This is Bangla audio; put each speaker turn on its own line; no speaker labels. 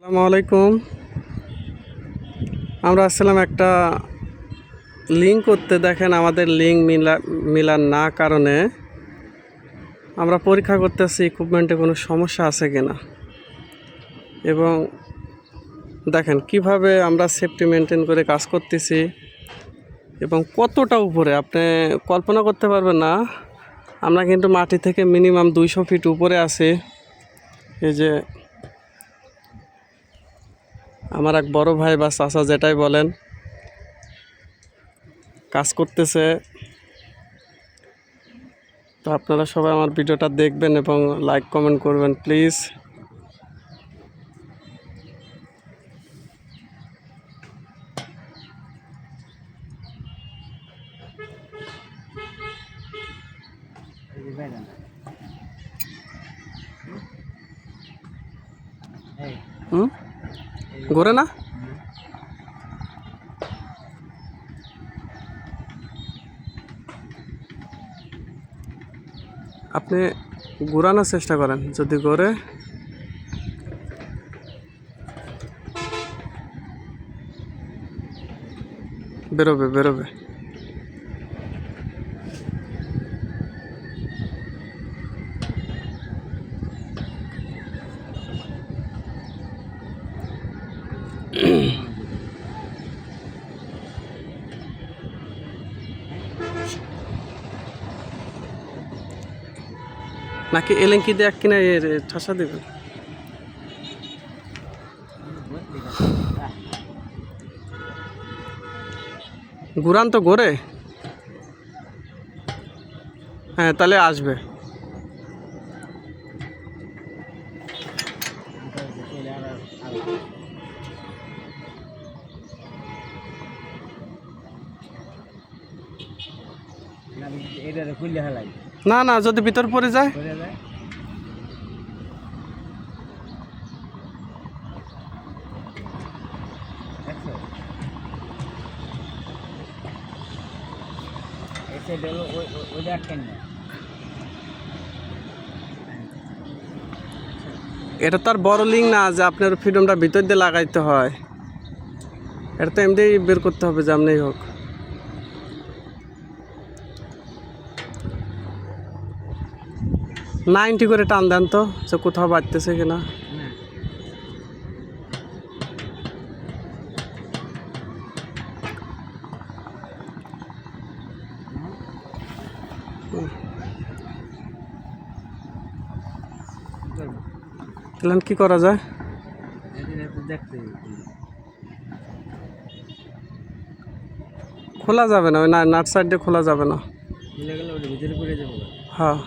আসসালামু আলাইকুম। আমরা আসলাম একটা লিঙ্ক করতে, দেখেন আমাদের লিঙ্ক মিলার না কারণে আমরা পরীক্ষা করতেছি ইকুইপমেন্টে কোনো সমস্যা আছে কিনা, এবং দেখেন কিভাবে আমরা সেফটি মেনটেন করে কাজ করতেছি এবং কতটা উপরে আপনি কল্পনা করতে পারবেন না। আমরা কিন্তু মাটি থেকে মিনিমাম 200 ফিট উপরে আছি। এই যে আমার এক বড় ভাই বা চাচা যেটাই বলেন কাজ করতেছে। তো আপনারা সবাই আমার ভিডিওটা দেখবেন এবং লাইক কমেন্ট করবেন প্লিজ। ঘুরে না, আপনি ঘুরানোর চেষ্টা করেন, যদি ঘুরে বেরোবে বেরোবে। নাকি এলেঙ্কি দেখ কিনা ঠাসা দেবেন। ঘুরান তো ঘোরে, হ্যাঁ তাহলে আসবে। না না, যদি ভিতর পড়ে যায় এটা তো আর বড় লিঙ্ক না যে আপনার ফ্রিডমটা ভিতর দিয়ে লাগাইতে হয়। এটা তো এমনিই বের করতে হবে যেমনি হোক। নাইনটি করে টান দেন তো, যে কোথাও বাড়তেছে কিনা। তাহলে কি করা যায়? খোলা যাবে না, ওই নাট সাইড দিয়ে খোলা যাবে না। হ্যাঁ।